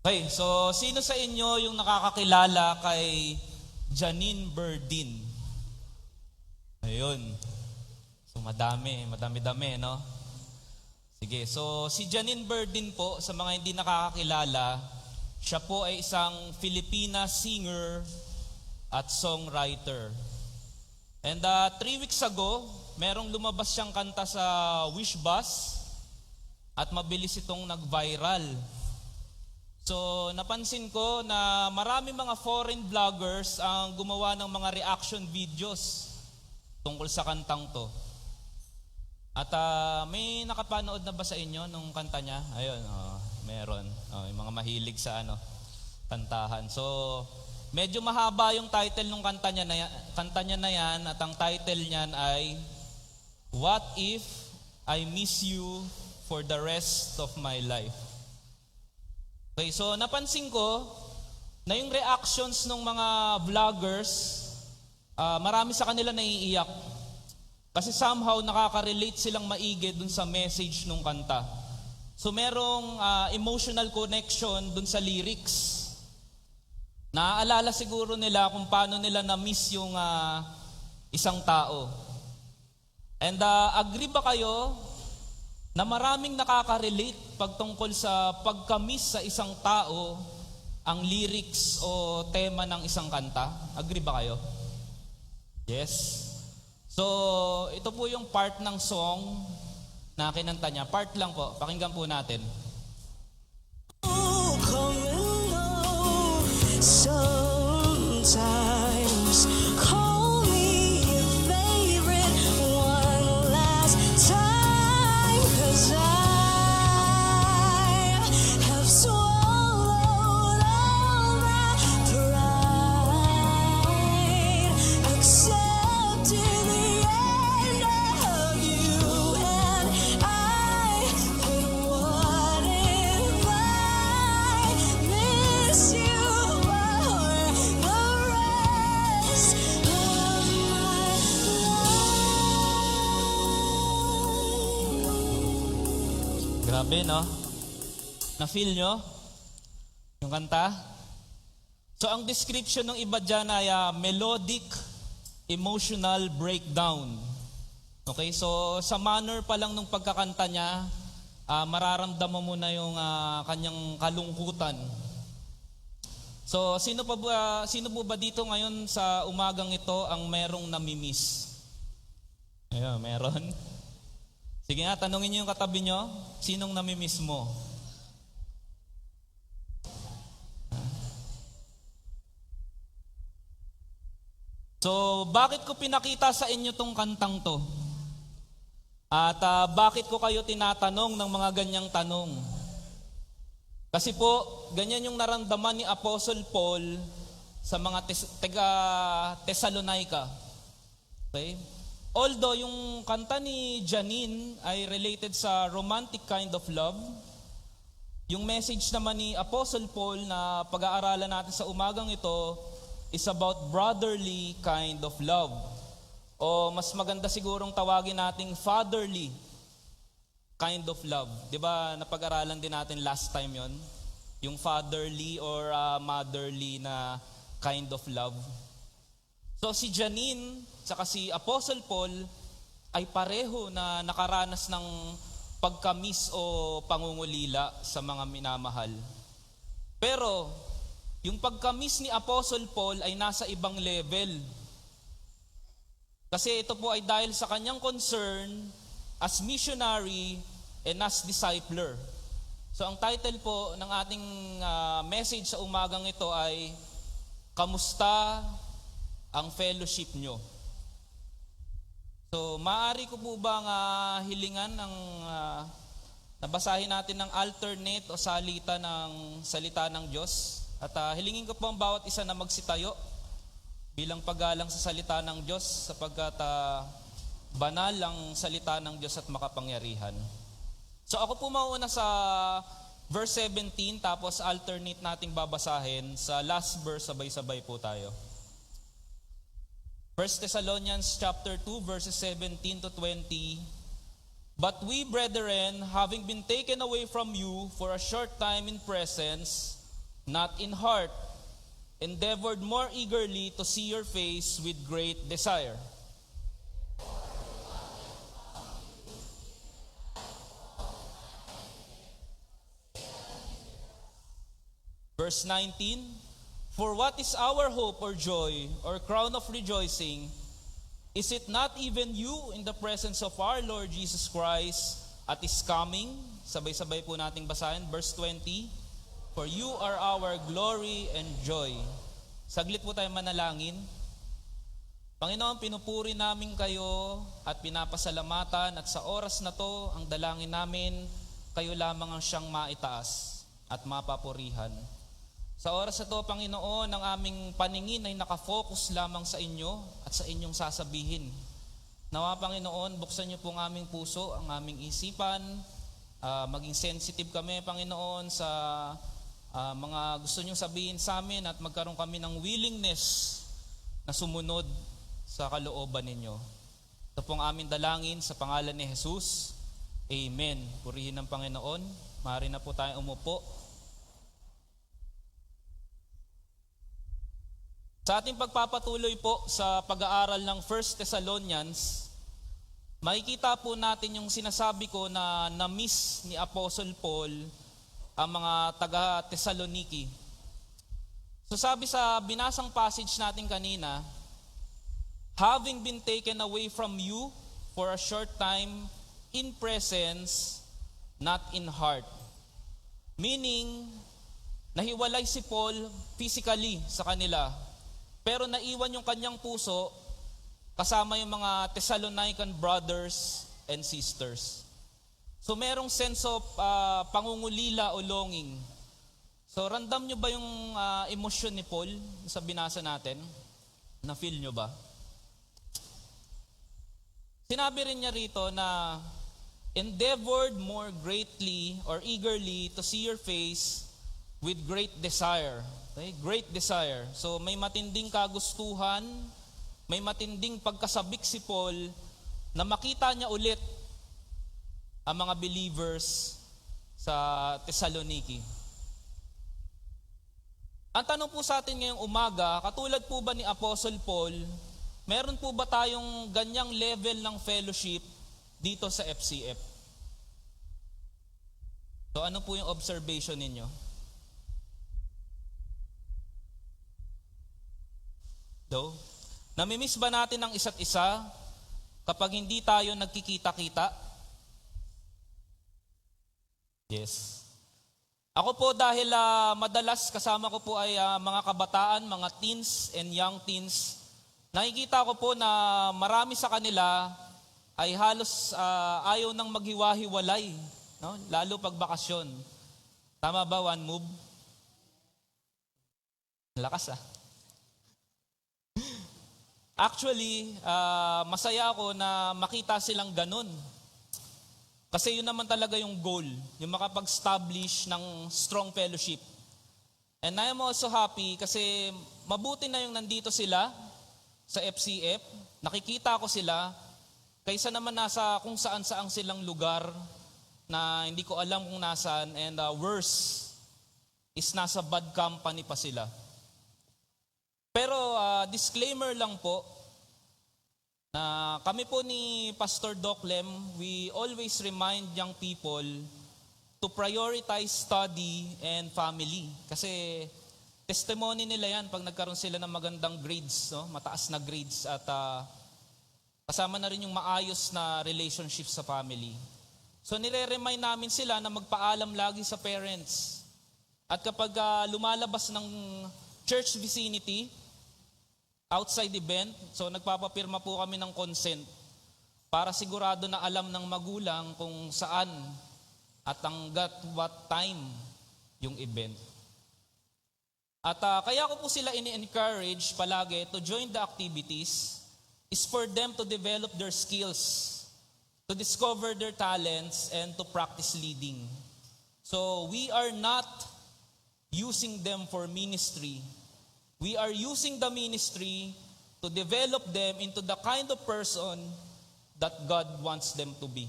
Okay, so sino sa inyo yung nakakakilala kay Janine Berdin? Ayun. So madami-dami, no? Sige, so si Janine Berdin po, sa mga hindi nakakakilala, siya po ay isang Filipina singer at songwriter. And 3 weeks ago, merong lumabas siyang kanta sa Wish Bus at mabilis itong nag-viral. So napansin ko na marami mga foreign vloggers ang gumawa ng mga reaction videos tungkol sa kantang to. At may nakapanood na ba sa inyo nung kanta niya? Ayun, meron. Yung mga mahilig sa kantahan. So medyo mahaba yung title ng kanta niya na yan at ang title niyan ay What If I Miss You for the Rest of My Life. Okay, so napansin ko na yung reactions ng mga vloggers, marami sa kanila naiiyak. Kasi somehow nakaka-relate silang maigi dun sa message ng kanta. So merong emotional connection dun sa lyrics. Naaalala siguro nila kung paano nila na-miss yung isang tao. And agree ba kayo na maraming nakaka-relate pagtungkol sa pagka-miss sa isang tao ang lyrics o tema ng isang kanta? Agree ba kayo? Yes? So, ito po yung part ng song na kinanta niya. Part lang po. Pakinggan po natin. Oh, come and go. Sometimes call me your favorite one last time, 'cause I have swallowed all my pride, accepted the end of you, and but what if I miss you for the rest of my life? Grabe, no? Na-feel nyo yung kanta? So, ang description ng iba dyan ay melodic, emotional breakdown. Okay, so sa manner pa lang ng pagkakanta niya, mararamdaman mo na yung kanyang kalungkutan. So, sino po ba dito ngayon sa umagang ito ang merong namimiss? Ayun, meron. Sige nga, tanungin niyo yung katabi niyo, sinong namimiss mo? So, bakit ko pinakita sa inyo tong kantang to? At bakit ko kayo tinatanong ng mga ganyang tanong? Kasi po, ganyan yung naramdaman ni Apostle Paul sa mga Thessalonica. Okay? Although yung kanta ni Janine ay related sa romantic kind of love, yung message naman ni Apostle Paul na pag-aaralan natin sa umagang ito is about brotherly kind of love. O mas maganda sigurong tawagin nating fatherly kind of love. 'Di ba napag-aralan din natin last time 'yon? Yung fatherly or motherly na kind of love. So si Janine saka si Apostle Paul ay pareho na nakaranas ng pagka-miss o pangungulila sa mga minamahal. Pero yung pagka-miss ni Apostle Paul ay nasa ibang level. Kasi ito po ay dahil sa kanyang concern as missionary and as discipler. So ang title po ng ating message sa umagang ito ay Kamusta ang fellowship nyo? So maaari ko po bang hilingan ng nabasahin natin ng alternate o salita ng Diyos? At hilingin ko po ang bawat isa na magsitayo bilang paggalang sa salita ng Diyos sapagkat banal ang salita ng Diyos at makapangyarihan. So ako po mauna sa verse 17 tapos alternate nating babasahin sa last verse, sabay-sabay po tayo. 1 Thessalonians chapter 2 verses 17 to 20. But we, brethren, having been taken away from you for a short time in presence, not in heart, endeavored more eagerly to see your face with great desire. Verse 19, for what is our hope or joy or crown of rejoicing? Is it not even you in the presence of our Lord Jesus Christ at His coming? Sabay-sabay po nating basahin. Verse 20, for you are our glory and joy. Saglit po tayo manalangin. Panginoon, pinupuri namin kayo at pinapasalamatan at sa oras na to, ang dalangin namin, kayo lamang ang siyang maitaas at mapapurihan. Sa oras na to, Panginoon, ang aming paningin ay nakafocus lamang sa inyo at sa inyong sasabihin. Nawa, Panginoon, buksan niyo po ang aming puso, ang aming isipan, maging sensitive kami, Panginoon, sa mga gusto niyong sabihin sa amin at magkaroon kami ng willingness na sumunod sa kalooban ninyo. Ito po ang aming dalangin sa pangalan ni Jesus. Amen. Purihin ng Panginoon. Maaari na po tayo umupo. Sa ating pagpapatuloy po sa pag-aaral ng 1 Thessalonians, makikita po natin yung sinasabi ko na na-miss ni Apostle Paul ang mga taga-Thessaloniki. So sabi sa binasang passage natin kanina, having been taken away from you for a short time in presence, not in heart. Meaning, nahiwalay si Paul physically sa kanila, pero naiwan yung kanyang puso kasama yung mga Thessalonican brothers and sisters. So merong sense of pangungulila o longing. So ramdam nyo ba yung emosyon ni Paul sa binasa natin? Na-feel nyo ba? Sinabi rin niya rito na endeavored more greatly or eagerly to see your face with great desire. Okay? Great desire. So may matinding kagustuhan, may matinding pagkasabik si Paul na makita niya ulit ang mga believers sa Thessaloniki. Ang tanong po sa atin ngayong umaga, katulad po ba ni Apostle Paul, meron po ba tayong ganyang level ng fellowship dito sa FCF? So ano po yung observation ninyo? Namimiss ba natin ang isa't isa kapag hindi tayo nagkikita-kita? Yes. Ako po dahil madalas kasama ko po ay mga kabataan, mga teens and young teens, nakikita ko po na marami sa kanila ay halos ayaw nang maghiwa-hiwalay, no? Lalo pag bakasyon. Tama ba, one move? Lakas Actually, masaya ako na makita silang ganun. Kasi yun naman talaga yung goal, yung makapag-establish ng strong fellowship. And I am also happy kasi mabuti na yung nandito sila sa FCF, nakikita ko sila, kaysa naman nasa kung saan-saang silang lugar na hindi ko alam kung nasaan, and worse is nasa bad company pa sila. Pero disclaimer lang po, na kami po ni Pastor Doc Lem, we always remind young people to prioritize study and family. Kasi testimony nila yan pag nagkaroon sila ng magandang grades, no? Mataas na grades, at kasama na rin yung maayos na relationship sa family. So nire-remind namin sila na magpaalam lagi sa parents. At kapag lumalabas ng church vicinity, outside event, so nagpapapirma po kami ng consent para sigurado na alam ng magulang kung saan at hanggat what time yung event. At kaya ko po sila ini-encourage palagi to join the activities is for them to develop their skills, to discover their talents, and to practice leading. So we are not using them for ministry. We are using the ministry to develop them into the kind of person that God wants them to be.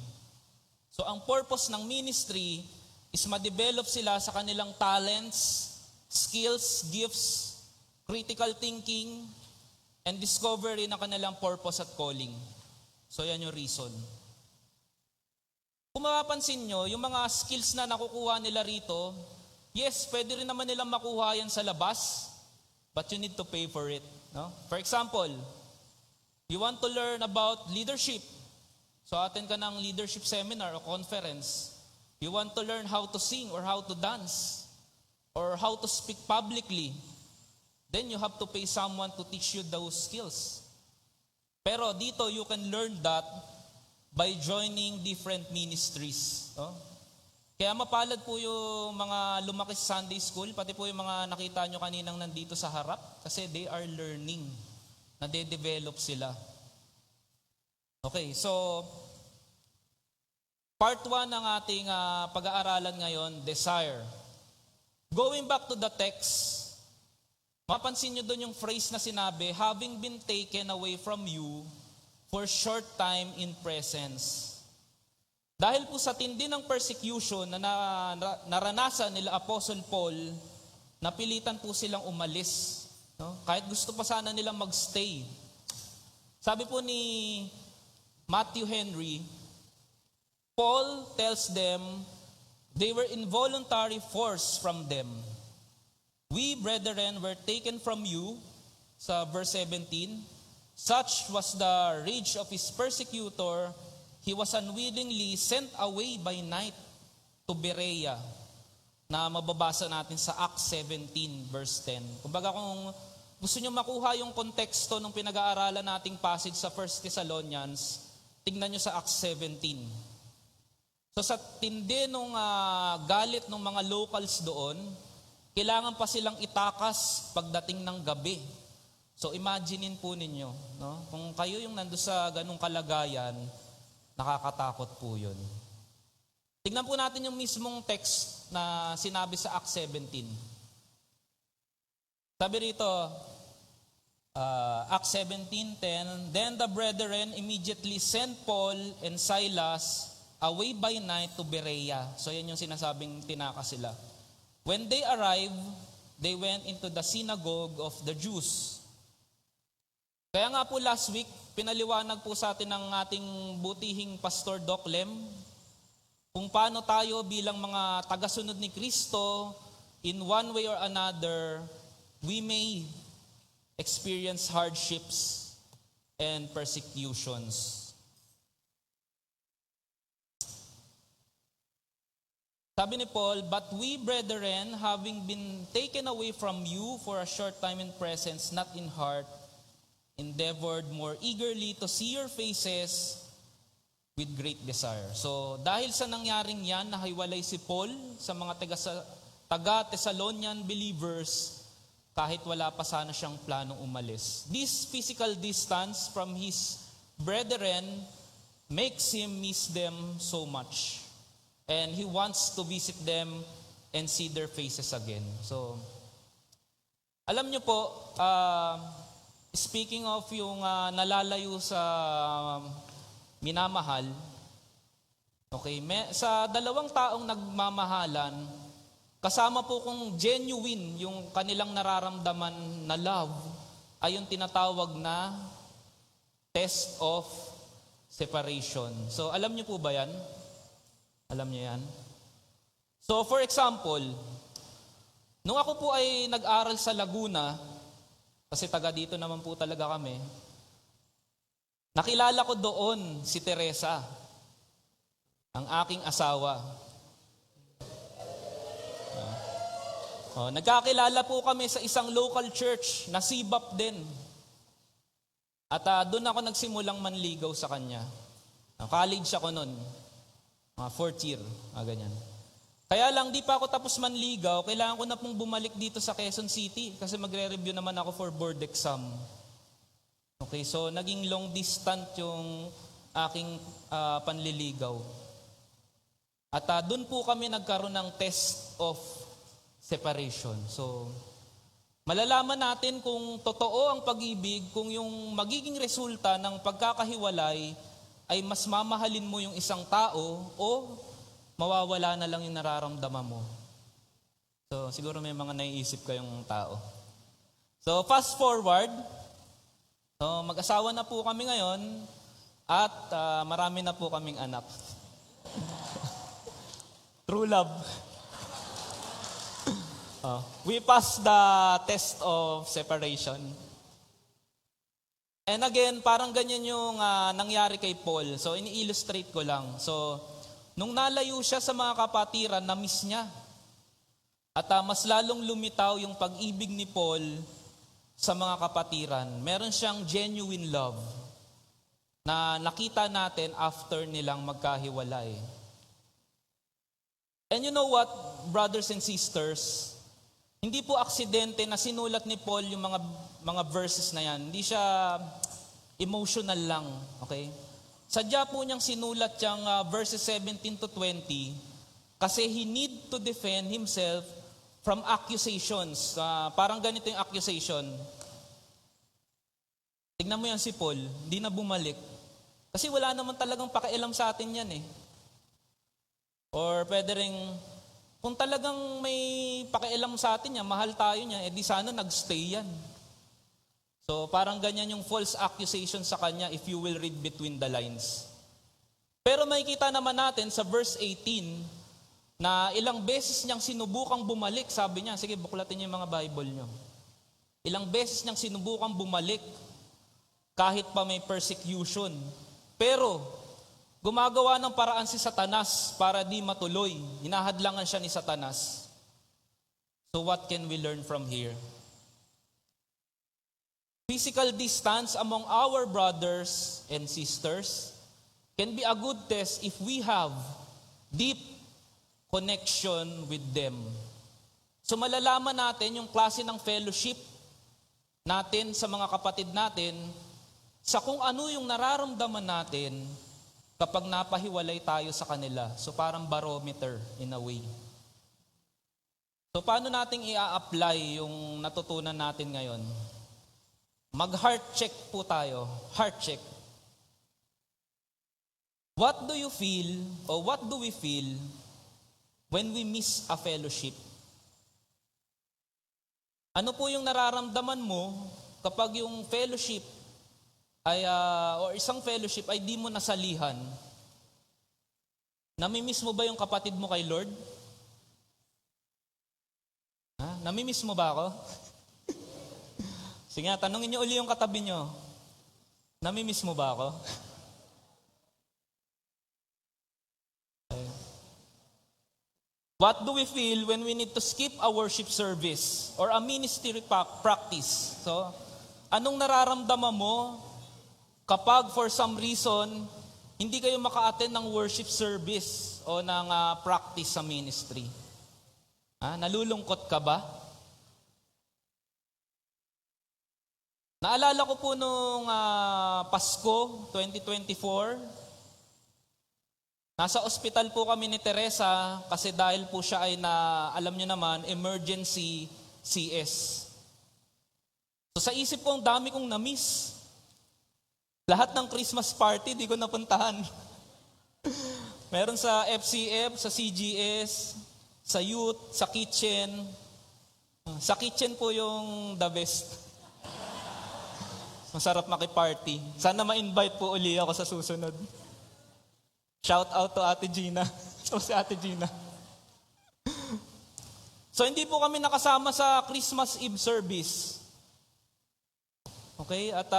So ang purpose ng ministry is ma-develop sila sa kanilang talents skills, gifts, critical thinking, and discovery ng kanilang purpose at calling. So yan yung reason. Kung mapapansin nyo, yung mga skills na nakukuha nila rito, yes, pwede rin naman nilang makuha yan sa labas, but you need to pay for it. No? For example, you want to learn about leadership. So attend ka ng leadership seminar o conference. You want to learn how to sing or how to dance or how to speak publicly. Then you have to pay someone to teach you those skills. Pero dito, you can learn that by joining different ministries. No? Kaya mapalad po yung mga lumaki sa Sunday school, pati po yung mga nakita nyo kaninang nandito sa harap, kasi they are learning, nade-develop sila. Okay, so part 1 ng ating pag-aaralan ngayon, desire. Going back to the text, mapansin nyo doon yung phrase na sinabi, having been taken away from you for short time in presence. Dahil po sa tindi ng persecution na naranasan nila Apostle Paul, napilitan po silang umalis. No? Kahit gusto pa sana nilang magstay. Sabi po ni Matthew Henry, Paul tells them they were involuntary forced from them. We, brethren, were taken from you, sa verse 17, such was the rage of his persecutor, he was unwillingly sent away by night to Berea, na mababasa natin sa Acts 17, verse 10. Kumbaga kung gusto nyo makuha yung konteksto ng pinag-aaralan nating passage sa 1 Thessalonians, tingnan nyo sa Acts 17. So sa tindi nung galit ng mga locals doon, kailangan pa silang itakas pagdating ng gabi. So imaginein po ninyo, no? Kung kayo yung nando sa ganung kalagayan, nakakatakot po yun. Tingnan po natin yung mismong text na sinabi sa Acts 17. Sabi rito, Acts 17:10, then the brethren immediately sent Paul and Silas away by night to Berea. So yan yung sinasabing tinakas sila. When they arrived, they went into the synagogue of the Jews. Kaya nga po last week, pinaliwanag po sa atin ng ating butihing Pastor Doc Lem kung paano tayo bilang mga tagasunod ni Kristo, in one way or another, we may experience hardships and persecutions. Sabi ni Paul, but we, brethren, having been taken away from you for a short time in presence, not in heart, endeavored more eagerly to see your faces with great desire. So, dahil sa nangyaring yan, nahiwalay si Paul sa mga taga-Thessalonian believers, kahit wala pa sana siyang planong umalis. This physical distance from his brethren makes him miss them so much. And he wants to visit them and see their faces again. So, alam nyo po, speaking of yung nalalayo sa minamahal, okay, sa dalawang taong nagmamahalan, kasama po kung genuine yung kanilang nararamdaman na love, ay yung tinatawag na test of separation. So, alam nyo po ba yan? Alam niyo yan? So, for example, nung ako po ay nag-aral sa Laguna, kasi taga dito naman po talaga kami, nakilala ko doon si Teresa, ang aking asawa. Nagkakilala po kami sa isang local church na Sibap din. At doon ako nagsimulang manligaw sa kanya. College ako noon. Mga 4th year, ganyan. Kaya lang, di pa ako tapos manligaw, kailangan ko na pong bumalik dito sa Quezon City kasi magre-review naman ako for board exam. Okay, so naging long distance yung aking panliligaw. At doon po kami nagkaroon ng test of separation. So, malalaman natin kung totoo ang pag-ibig, kung yung magiging resulta ng pagkakahiwalay ay mas mamahalin mo yung isang tao o mawawala na lang yung nararamdaman mo. So, siguro may mga naiisip kayong tao. So, fast forward. So, mag-asawa na po kami ngayon at marami na po kaming anak. True love. We passed the test of separation. And again, parang ganyan yung nangyari kay Paul. So, ini-illustrate ko lang. So, nung nalayo siya sa mga kapatiran, na-miss niya. At mas lalong lumitaw yung pag-ibig ni Paul sa mga kapatiran. Meron siyang genuine love na nakita natin after nilang magkahiwalay. And you know what, brothers and sisters, hindi po aksidente na sinulat ni Paul yung mga verses na yan. Hindi siya emotional lang, okay? Sadya po niyang sinulat yung verses 17 to 20 kasi he need to defend himself from accusations. Parang ganito yung accusation. Tignan mo yan si Paul, hindi na bumalik. Kasi wala naman talagang pakialam sa atin yan eh. Or pwede rin, kung talagang may pakialam sa atin yan, mahal tayo niya, di sana nagstay yan. So parang ganyan yung false accusation sa kanya if you will read between the lines. Pero makikita naman natin sa verse 18 na ilang beses niyang sinubukang bumalik. Sabi niya, sige buklatin niyo yung mga Bible niyo. Ilang beses niyang sinubukang bumalik kahit pa may persecution. Pero gumagawa ng paraan si Satanas para di matuloy. Hinahadlangan siya ni Satanas. So what can we learn from here? Physical distance among our brothers and sisters can be a good test if we have deep connection with them. So malalaman natin yung klase ng fellowship natin sa mga kapatid natin sa kung ano yung nararamdaman natin kapag napahiwalay tayo sa kanila. So parang barometer in a way. So paano nating i-apply yung natutunan natin ngayon? Mag-heart check po tayo. Heart check. What do you feel or what do we feel when we miss a fellowship? Ano po yung nararamdaman mo kapag yung fellowship ay or isang fellowship ay di mo nasalihan? Namimiss mo ba yung kapatid mo kay Lord? Namimiss mo ba ako? Sige nga, tanungin niyo uli yung katabi niyo. Namimiss mo ba ako? What do we feel when we need to skip a worship service or a ministry practice? So, anong nararamdaman mo kapag for some reason hindi kayo maka-attend ng worship service o ng practice sa ministry? Nalulungkot ka ba? Naalala ko po nung Pasko 2024, nasa ospital po kami ni Teresa kasi dahil po siya ay alam niyo naman, emergency CS. So sa isip ko, ang dami kong na-miss. Lahat ng Christmas party, di ko napuntahan. Meron sa FCF, sa CGS, sa youth, sa kitchen. Sa kitchen po yung the best. Masarap makiparty. Sana ma-invite po uli ako sa susunod. Shout out to Ate Gina. So si Ate Gina. So hindi po kami nakasama sa Christmas Eve service. Okay? At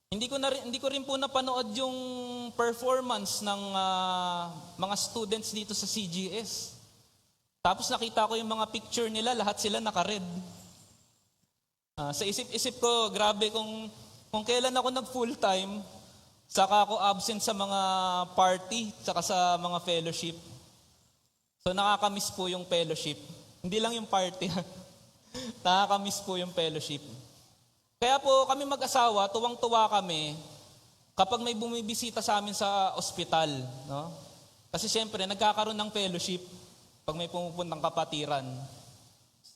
hindi ko rin po napanood yung performance ng mga students dito sa CGS. Tapos nakita ko yung mga picture nila, lahat sila naka-red. Sa isip-isip ko, grabe kung kailan ako nag-full time, saka ako absent sa mga party, saka sa mga fellowship. So nakakamiss po yung fellowship. Hindi lang yung party. Nakakamiss po yung fellowship. Kaya po kami mag-asawa, tuwang-tuwa kami kapag may bumibisita sa amin sa ospital. No? Kasi syempre, nagkakaroon ng fellowship pag may pumupuntang kapatiran.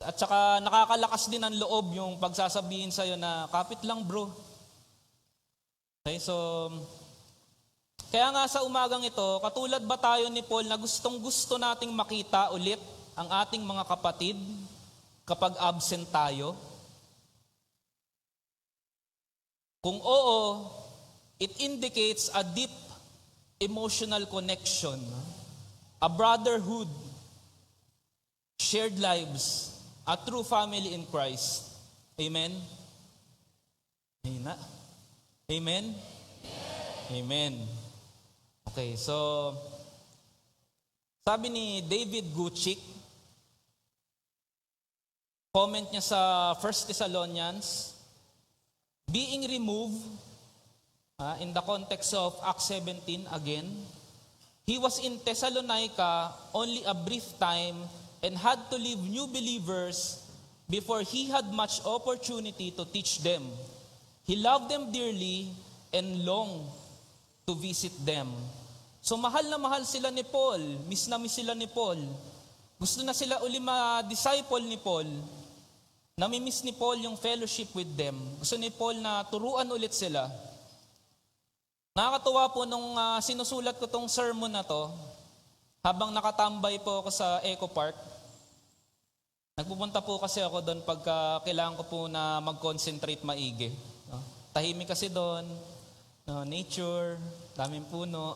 At saka nakakalakas din ang loob yung pagsasabihin sa'yo na, kapit lang bro. Okay, so, kaya nga sa umagang ito, katulad ba tayo ni Paul na gustong-gusto nating makita ulit ang ating mga kapatid kapag absent tayo? Kung oo, it indicates a deep emotional connection, a brotherhood, shared lives, a true family in Christ. Amen? Amen? Amen. Okay, so sabi ni David Guccic, comment niya sa 1 Thessalonians, being removed, in the context of Acts 17 again, he was in Thessalonica only a brief time and had to leave new believers before he had much opportunity to teach them. He loved them dearly and longed to visit them. So mahal na mahal sila ni Paul, miss na miss sila ni Paul. Gusto na sila uli ma-disciple ni Paul. Namimiss ni Paul yung fellowship with them. Gusto ni Paul na turuan ulit sila. Nakakatuwa po nung sinusulat ko tong sermon na to, habang nakatambay po ako sa Eco Park. Nagpupunta po kasi ako doon pagka kailangan ko po na mag-concentrate maigi. No? Tahimik kasi doon, no? Nature, daming puno.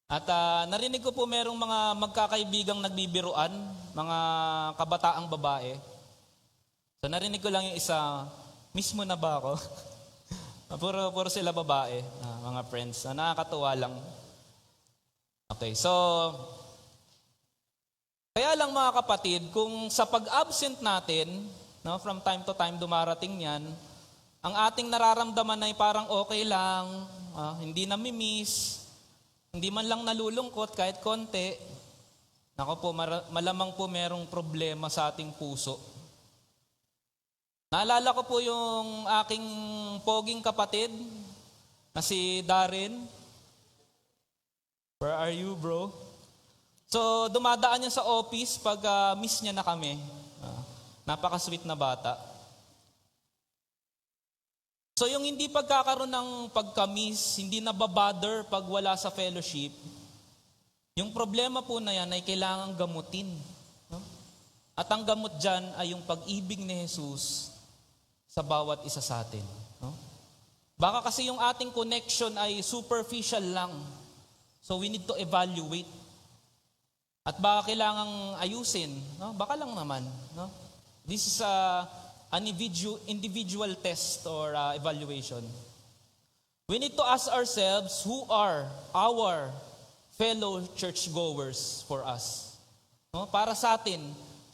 At narinig ko po merong mga magkakaibigang nagbibiruan, mga kabataang babae. So narinig ko lang yung isa, miss mo na ba ako? puro sila babae, mga friends. Nakakatuwa lang. Okay, so kaya lang mga kapatid, kung sa pag-absent natin, no, from time to time dumarating yan, ang ating nararamdaman ay parang okay lang, hindi nami-miss, hindi man lang nalulungkot kahit konti. Nako po, malamang po merong problema sa ating puso. Naalala ko po yung aking poging kapatid na si Darren. Where are you, bro? So, dumadaan niya sa office pag miss niya na kami. Napaka-sweet na bata. So, yung hindi pagkakaroon ng pagka-miss, hindi nababother pag wala sa fellowship, yung problema po na yan ay kailangang gamutin. No? At ang gamot dyan ay yung pag-ibig ni Jesus sa bawat isa sa atin. No? Baka kasi yung ating connection ay superficial lang. So we need to evaluate. At baka kailangang ayusin. No? Baka lang naman. No? This is an individual test or evaluation. We need to ask ourselves, who are our fellow churchgoers for us? No? Para sa atin,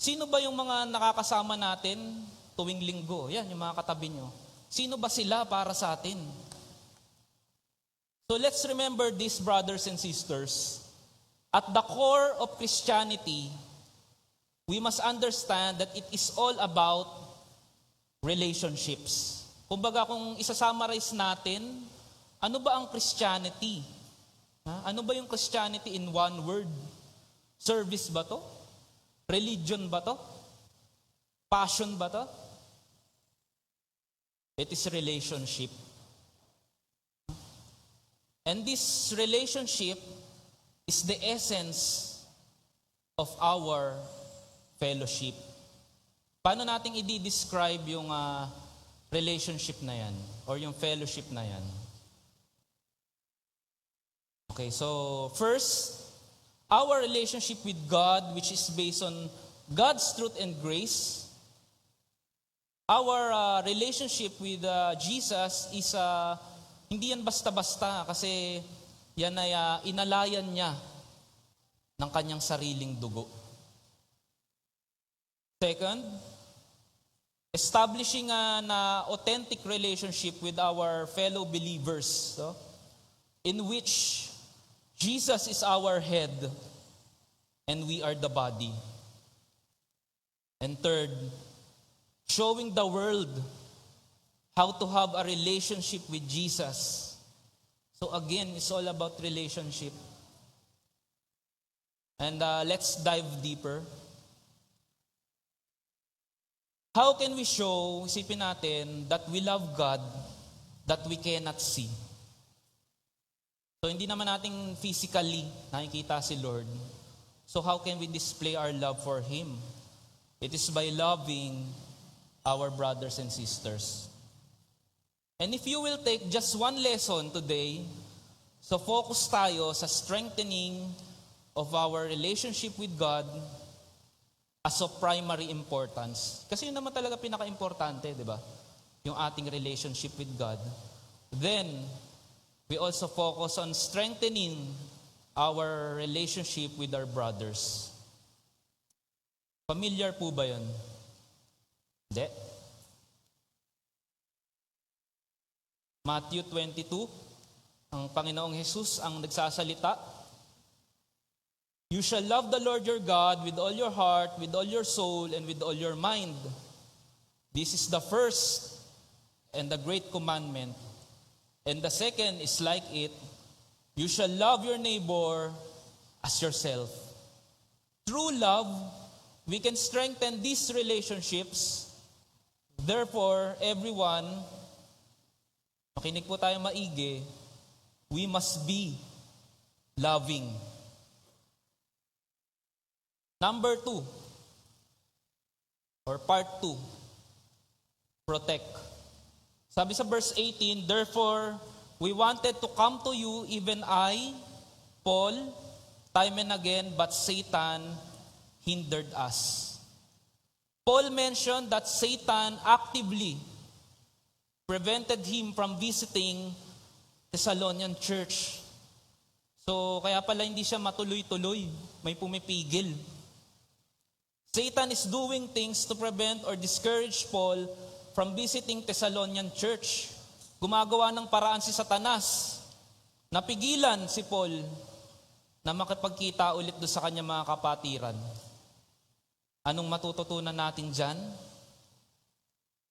sino ba yung mga nakakasama natin tuwing linggo? Yan, yung mga katabi nyo. Sino ba sila para sa atin? So let's remember this, brothers and sisters. At the core of Christianity, we must understand that it is all about relationships. Kumbaga kung isa-summarize natin, ano ba ang Christianity? Ano ba yung Christianity in one word? Service ba to? Religion ba to? Passion ba to? It is relationship. And this relationship is the essence of our fellowship. Paano natin i-describe yung relationship na yan or yung fellowship na yan? Okay, so first, our relationship with God, which is based on God's truth and grace. Our relationship with Jesus is hindi yan basta-basta kasi yan ay inalayan niya ng kanyang sariling dugo. Second, establishing an authentic relationship with our fellow believers, so, in which Jesus is our head and we are the body. And third, showing the world how to have a relationship with Jesus. So again, it's all about relationship. And let's dive deeper. How can we show, isipin natin, that we love God that we cannot see? So hindi naman natin physically nakikita si Lord. So how can we display our love for Him? It is by loving our brothers and sisters. And if you will take just one lesson today, so focus tayo sa strengthening of our relationship with God as of primary importance. Kasi yun naman talaga pinaka-importante, di ba? Yung ating relationship with God. Then, we also focus on strengthening our relationship with our brothers. Familiar po ba yun? Hindi. Matthew 22, ang Panginoong Jesus ang nagsasalita. You shall love the Lord your God with all your heart, with all your soul, and with all your mind. This is the first and the great commandment. And the second is like it. You shall love your neighbor as yourself. Through love, we can strengthen these relationships. Therefore, everyone, makinig po tayo maigi, we must be loving. Number 2, or part 2, protect. Sabi sa verse 18, therefore, we wanted to come to you, even I, Paul, time and again, but Satan hindered us. Paul mentioned that Satan actively prevented him from visiting Thessalonian church. So, kaya pala hindi siya matuloy-tuloy. May pumipigil. Satan is doing things to prevent or discourage Paul from visiting Thessalonian church. Gumagawa ng paraan si Satanas. Napigilan si Paul na makipagkita ulit doon sa kanyang mga kapatiran. Anong matututunan natin dyan?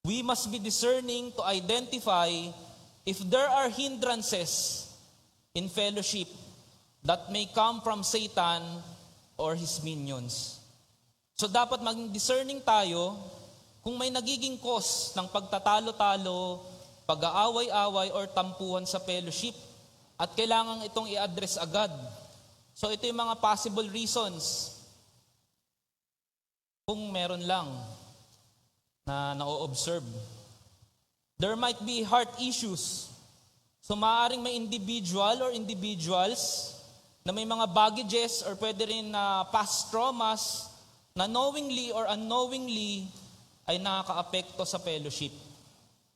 We must be discerning to identify if there are hindrances in fellowship that may come from Satan or his minions. So dapat maging discerning tayo kung may nagiging cause ng pagtatalo-talo, pag-aaway-away or tampuhan sa fellowship. At kailangan itong i-address agad. So ito yung mga possible reasons. Kung meron lang na na-observe. There might be heart issues. So maaaring may individual or individuals na may mga baggages or pwede rin na past traumas na knowingly or unknowingly ay nakaka-apekto sa fellowship.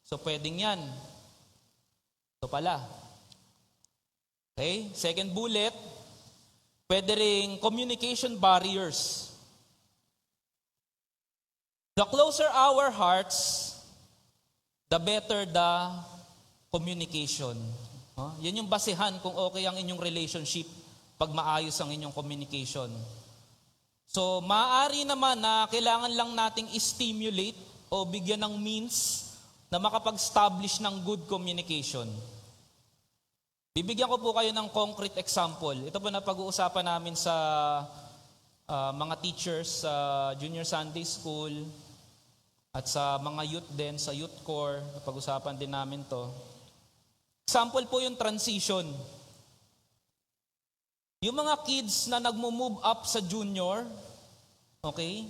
So pwedeng yan. Ito pala. Okay? Second bullet, pwede ring communication barriers. The closer our hearts, the better the communication. Yan yung basehan kung okay ang inyong relationship pag maayos ang inyong communication. So, maaari naman na kailangan lang nating stimulate o bigyan ng means na makapag-establish ng good communication. Bibigyan ko po kayo ng concrete example. Ito po na pag-uusapan namin sa mga teachers sa junior Sunday school at sa mga youth din, sa youth core. Pag-usapan din namin to. Example po yung transition. Yung mga kids na nagmo-move up sa junior, okay?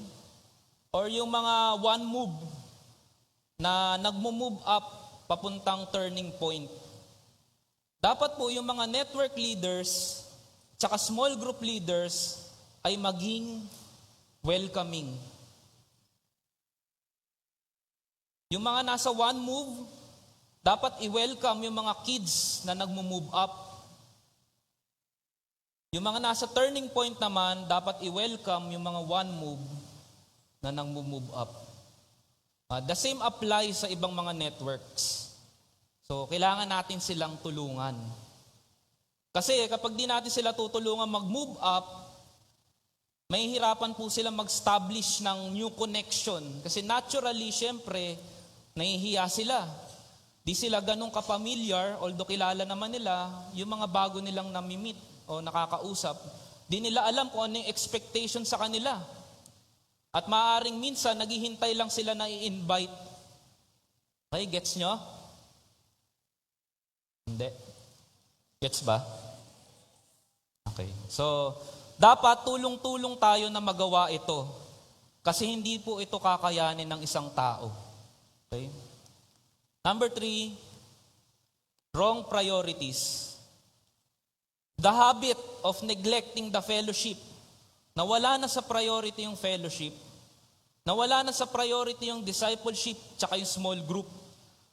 Or yung mga one move na nagmo-move up papuntang turning point. Dapat po yung mga network leaders tsaka small group leaders ay maging welcoming. Yung mga nasa one move, dapat i-welcome yung mga kids na nagmo-move up. Yung mga nasa turning point naman, dapat i-welcome yung mga one move na nang-move up. The same applies sa ibang mga networks. So, kailangan natin silang tulungan. Kasi kapag di natin sila tutulungan mag-move up, may hirapan po sila mag-establish ng new connection. Kasi naturally, syempre, nahihiya sila. Di sila ganun kapamilyar, although kilala naman nila, yung mga bago nilang namimit o nakakausap, di nila alam kung ano yung expectation sa kanila. At maaaring minsan, naghihintay lang sila na i-invite. Okay, gets nyo? Hindi. Gets ba? Okay. So, dapat tulong-tulong tayo na magawa ito. Kasi hindi po ito kakayanin ng isang tao. Okay? Number 3, wrong priorities. The habit of neglecting the fellowship. Nawala na sa priority yung fellowship. Nawala na sa priority yung discipleship tsaka yung small group.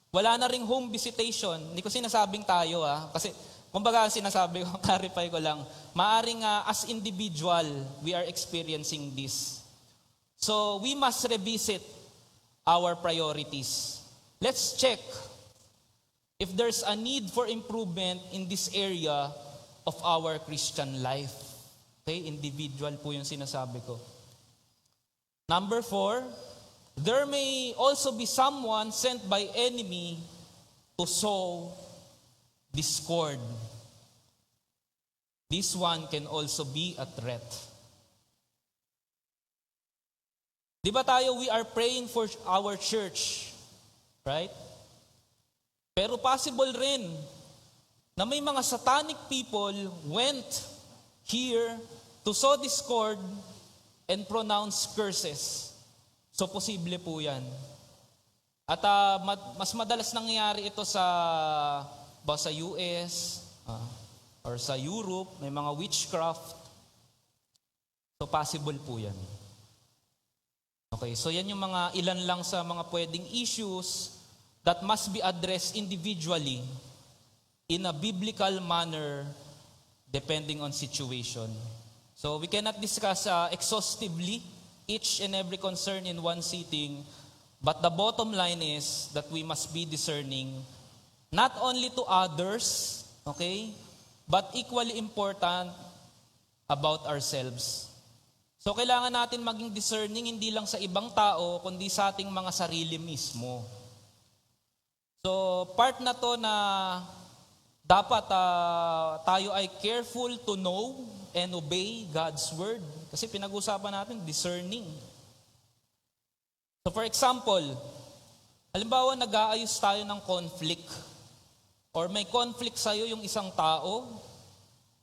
Wala na ring home visitation. Hindi ko sinasabing tayo kasi kumbaga sinasabi ko, clarify ko lang, maaring as individual, we are experiencing this. So we must revisit our priorities. Let's check if there's a need for improvement in this area of our Christian life. Okay, individual po yung sinasabi ko. Number 4, there may also be someone sent by enemy to sow discord. This one can also be a threat. Di ba tayo, we are praying for our church, right? Pero possible rin na may mga satanic people went here to sow discord and pronounce curses. So, posible po yan. At mas madalas nangyayari ito sa US or sa Europe, may mga witchcraft. So, possible po yan. Okay, so yan yung mga ilan lang sa mga pwedeng issues that must be addressed individually in a biblical manner depending on situation. So we cannot discuss exhaustively each and every concern in one sitting, but the bottom line is that we must be discerning not only to others, okay, but equally important about ourselves. So kailangan natin maging discerning hindi lang sa ibang tao, kundi sa ating mga sarili mismo. So part na to na dapat tayo ay careful to know and obey God's word. Kasi pinag-usapan natin, discerning. So for example, halimbawa nag-aayos tayo ng conflict or may conflict sa'yo yung isang tao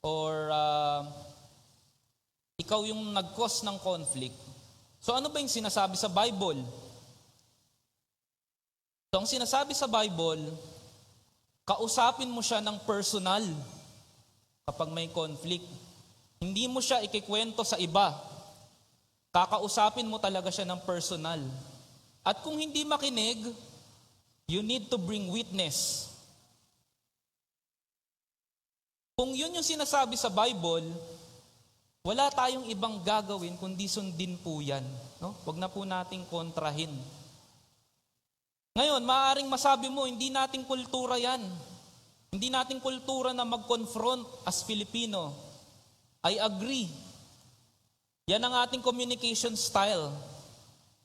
or ikaw yung nag-cause ng conflict. So ano ba yung sinasabi sa Bible? So ang sinasabi sa Bible, kausapin mo siya ng personal kapag may conflict. Hindi mo siya ikikwento sa iba. Kakausapin mo talaga siya ng personal. At kung hindi makinig, you need to bring witness. Kung yun yung sinasabi sa Bible, wala tayong ibang gagawin kundi sundin po yan. No? Huwag na po nating kontrahin. Ngayon, maaaring masabi mo, hindi nating kultura yan. Hindi nating kultura na mag-confront as Filipino. I agree. Yan ang ating communication style.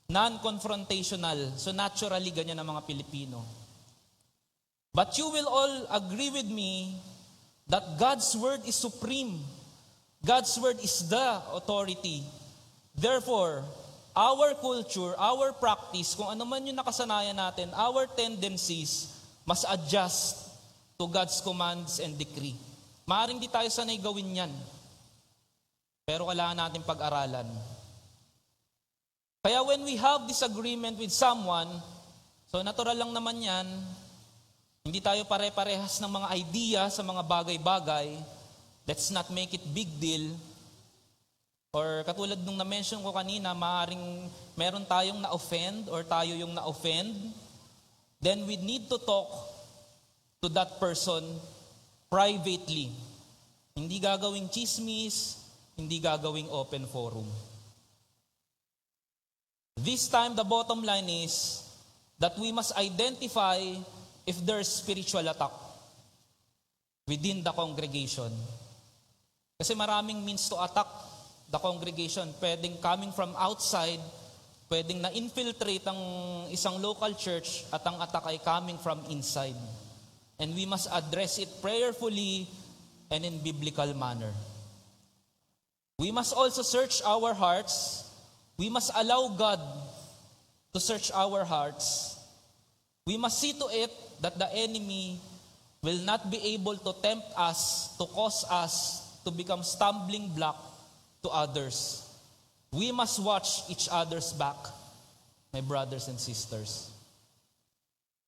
Non-confrontational. So naturally, ganyan ang mga Pilipino. But you will all agree with me that God's word is supreme. God's word is the authority. Therefore, our culture, our practice, kung ano man yung nakasanayan natin, our tendencies must adjust to God's commands and decree. Maaaring di tayo sanay gawin yan. Pero kailangan natin pag-aralan. Kaya when we have disagreement with someone, so natural lang naman yan, hindi tayo pare-parehas ng mga idea sa mga bagay-bagay, let's not make it big deal. Or katulad nung na-mention ko kanina, maaaring meron tayong na-offend or tayo yung na-offend, then we need to talk to that person privately. Hindi gagawing chismis, hindi gagawing open forum. This time, the bottom line is that we must identify if there's spiritual attack within the congregation. Kasi maraming means to attack the congregation. Pwedeng coming from outside, pwedeng na-infiltrate ang isang local church at ang attack ay coming from inside. And we must address it prayerfully and in biblical manner. We must also search our hearts. We must allow God to search our hearts. We must see to it that the enemy will not be able to tempt us, to cause us to become stumbling block to others. We must watch each other's back, my brothers and sisters.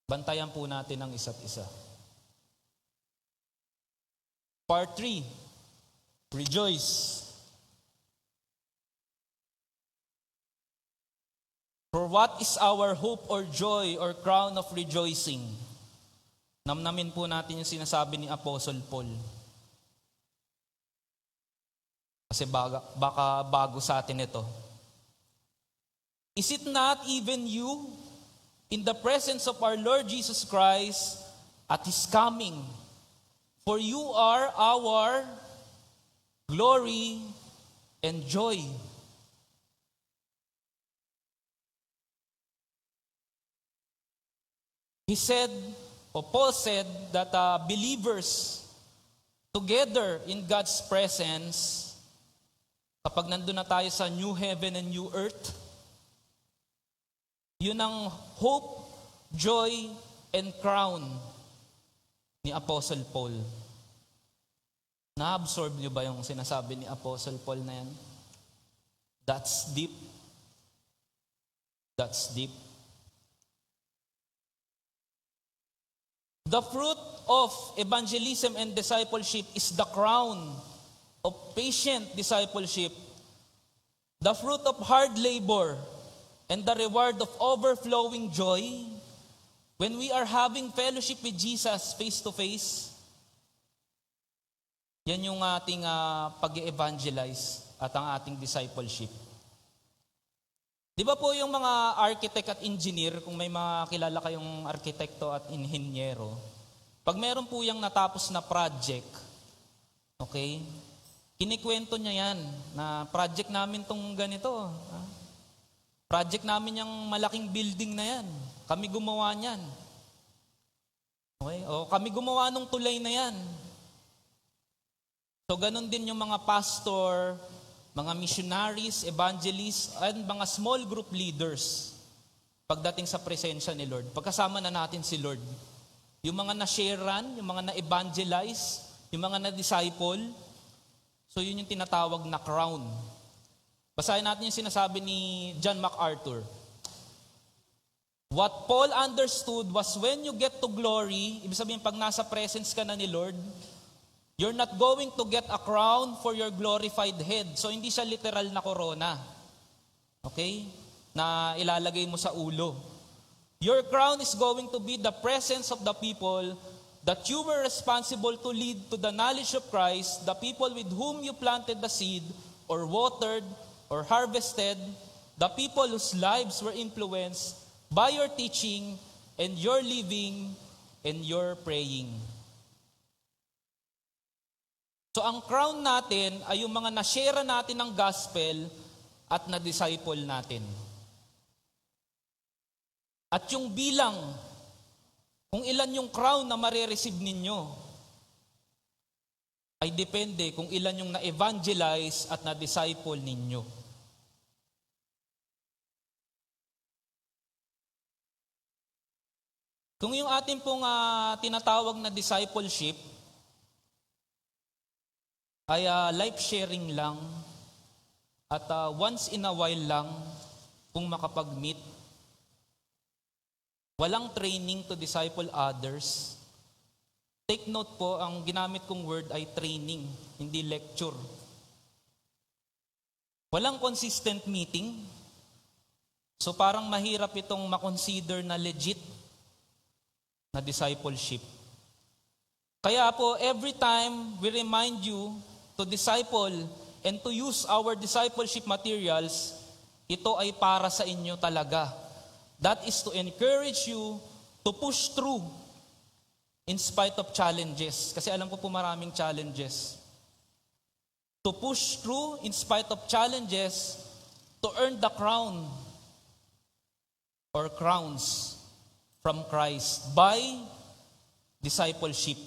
Bantayan po natin ang isa't isa. Part 3, rejoice. For what is our hope or joy or crown of rejoicing? Namnamin po natin yung sinasabi ni Apostle Paul. Kasi baka bago sa atin ito. Is it not even you, in the presence of our Lord Jesus Christ, at His coming? For you are our glory and joy. Paul said that believers together in God's presence, kapag nandun na tayo sa new heaven and new earth, yun ang hope, joy, and crown ni Apostle Paul. Na-absorb niyo ba yung sinasabi ni Apostle Paul na yan? That's deep. That's deep. The fruit of evangelism and discipleship is the crown of patient discipleship, the fruit of hard labor, and the reward of overflowing joy when we are having fellowship with Jesus face to face. Yan yung ating pag-evangelize at ang ating discipleship. Di ba po yung mga architect at engineer, kung may mga kilala kayong arkitekto at inhinyero, pag meron po yung natapos na project, okay, kinikwento niya yan, na project namin tong ganito. Project namin yung malaking building na yan. Kami gumawa niyan. Okay? O kami gumawa nung tulay na yan. So ganun din yung mga pastor, mga missionaries, evangelists, and mga small group leaders pagdating sa presensya ni Lord. Pagkasama na natin si Lord. Yung mga na-sharean, yung mga na-evangelize, yung mga na-disciple, so yun yung tinatawag na crown. Basahin natin yung sinasabi ni John MacArthur. What Paul understood was when you get to glory, ibig sabihin pag nasa presence ka na ni Lord, you're not going to get a crown for your glorified head. So hindi siya literal na corona. Okay? Na ilalagay mo sa ulo. Your crown is going to be the presence of the people that you were responsible to lead to the knowledge of Christ, the people with whom you planted the seed, or watered, or harvested, the people whose lives were influenced by your teaching, and your living, and your praying. So ang crown natin ay yung mga na-share natin ng gospel at na-disciple natin. At yung bilang, kung ilan yung crown na marireceive ninyo, ay depende kung ilan yung na-evangelize at na-disciple ninyo. Kung yung ating pong tinatawag na discipleship, ay life-sharing lang at once in a while lang kung makapag-meet. Walang training to disciple others. Take note po, ang ginamit kong word ay training, hindi lecture. Walang consistent meeting. So parang mahirap itong makonsider na legit na discipleship. Kaya po, every time we remind you to disciple and to use our discipleship materials, ito ay para sa inyo talaga. That is to encourage you to push through in spite of challenges. Kasi alam ko po maraming challenges. To push through in spite of challenges to earn the crown or crowns from Christ by discipleship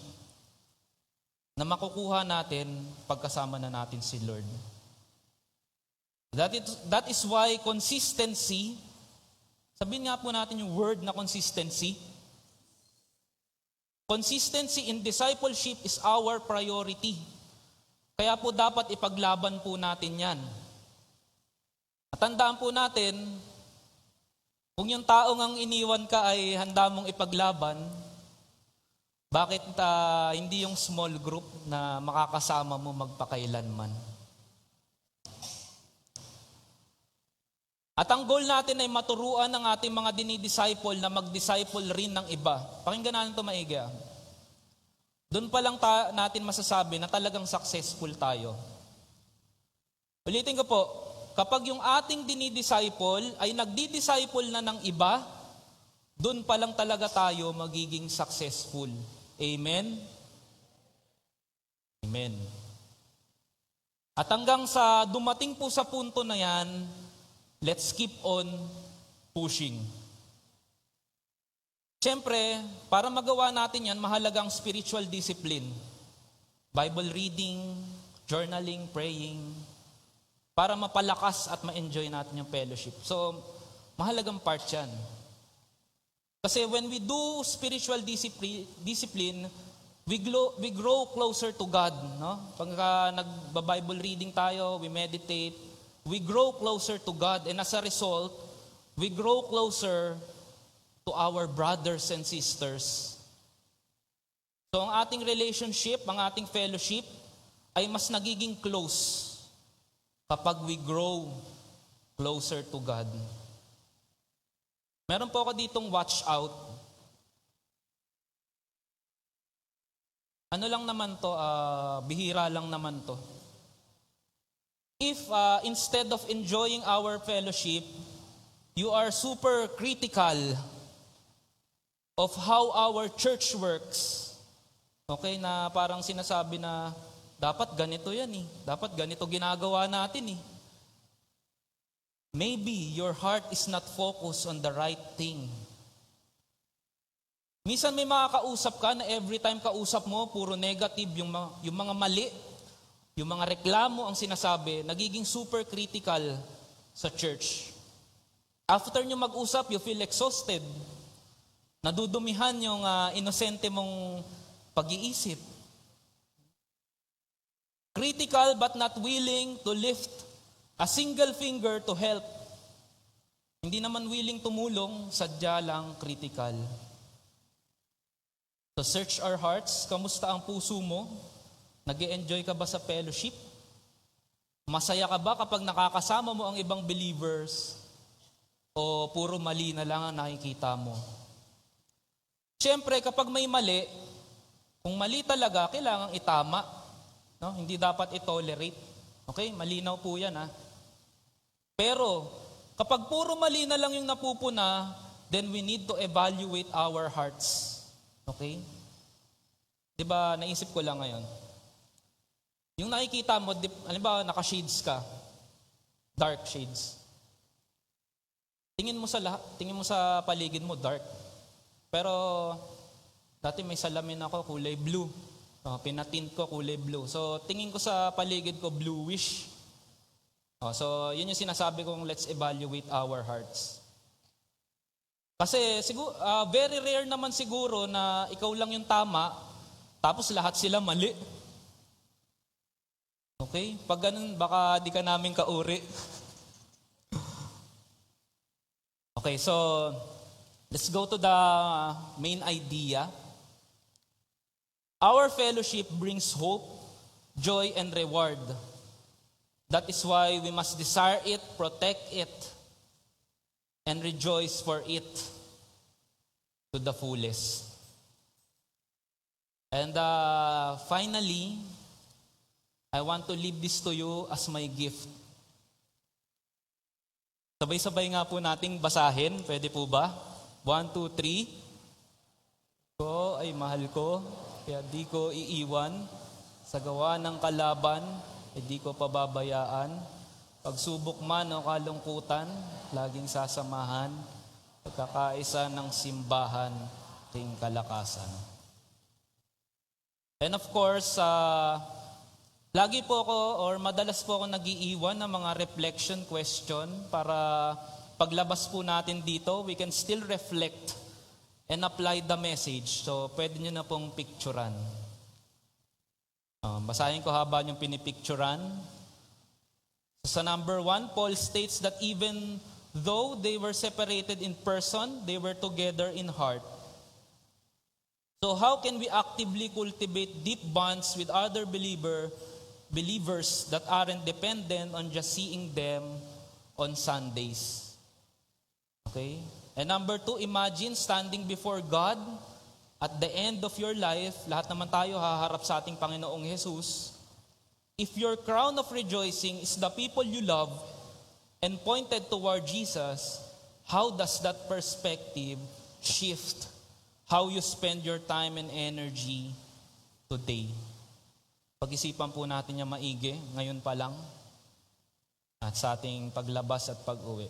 na makukuha natin pagkasama na natin si Lord. That is why consistency, sabihin nga po natin yung word na consistency. Consistency in discipleship is our priority. Kaya po dapat ipaglaban po natin yan. At tandaan po natin, kung yung taong ang iniwan ka ay handa mong ipaglaban, bakit hindi yung small group na makakasama mo magpakailanman? At ang goal natin ay maturuan ng ating mga dinidisciple na mag-disciple rin ng iba. Pakinggan natin ito maigi. Doon pa lang natin masasabi na talagang successful tayo. Ulitin ko po, kapag yung ating dinidisciple ay nagdi-disciple na ng iba, doon pa lang talaga tayo magiging successful. Amen? Amen. At hanggang sa dumating po sa punto na yan, let's keep on pushing. Siyempre, para magawa natin yan, mahalagang spiritual discipline. Bible reading, journaling, praying, para mapalakas at ma-enjoy natin yung fellowship. So, mahalagang part yan. Kasi when we do spiritual discipline, we grow closer to God. No? Pagka nagba-Bible reading tayo, we meditate, we grow closer to God. And as a result, we grow closer to our brothers and sisters. So ang ating relationship, ang ating fellowship, ay mas nagiging close kapag we grow closer to God. Meron po ako ditong watch out. Ano lang naman to, bihira lang naman to. If instead of enjoying our fellowship, you are super critical of how our church works, okay, na parang sinasabi na dapat ganito yan eh, dapat ganito ginagawa natin eh. Maybe your heart is not focused on the right thing. Minsan may makakausap ka na every time kausap mo, puro negative, yung mga mali, yung mga reklamo ang sinasabi, nagiging super critical sa church. After nyo mag-usap, you feel exhausted. Nadudumihan yung inosente mong pag-iisip. Critical but not willing to lift a single finger to help. Hindi naman willing tumulong, sadya lang critical. So search our hearts. Kamusta ang puso mo? Nag-e-enjoy ka ba sa fellowship? Masaya ka ba kapag nakakasama mo ang ibang believers? O puro mali na lang ang nakikita mo? Siyempre, kapag may mali, kung mali talaga, kailangang itama. No? Hindi dapat i-tolerate. Okay? Malinaw po yan. Pero, kapag puro mali na lang yung napupuna, then we need to evaluate our hearts. Okay? Diba, naisip ko lang ngayon. Yung nakikita mo, halimbawa, naka-shades ka. Dark shades. Tingin mo sa paligid mo, dark. Pero, dati may salamin ako, kulay blue. Pinatint ko, kulay blue. So, tingin ko sa paligid ko, bluish. So, yun yung sinasabi kong let's evaluate our hearts. Kasi, very rare naman siguro na ikaw lang yung tama, tapos lahat sila mali. Okay? Pag ganun, baka di ka namin kauri. Okay, so, let's go to the main idea. Our fellowship brings hope, joy, and reward. That is why we must desire it, protect it, and rejoice for it to the fullest. And finally, I want to leave this to you as my gift. Sabay-sabay nga po nating basahin. Pwede po ba? 1, 2, 3. Ko ay mahal ko, kaya di ko iiwan. Sa gawa ng kalaban, di ko pababayaan. Pagsubok man o kalungkutan, laging sasamahan. Pagkakaisa ng simbahan, ting kalakasan. And of course, lagi po ako or madalas po ako nag-iiwan ng mga reflection question para paglabas po natin dito, we can still reflect and apply the message. So, pwede nyo na pong picturean. Basahin ko haba yung pinipicturan. Sa number 1, Paul states that even though they were separated in person, they were together in heart. So how can we actively cultivate deep bonds with other believers that aren't dependent on just seeing them on Sundays? Okay? And number 2, imagine standing before God at the end of your life. Lahat naman tayo haharap sa ating Panginoong Jesus. If your crown of rejoicing is the people you love and pointed toward Jesus, how does that perspective shift how you spend your time and energy today? Pag-isipan po natin yung maigi ngayon pa lang at sa ating paglabas at pag-uwi.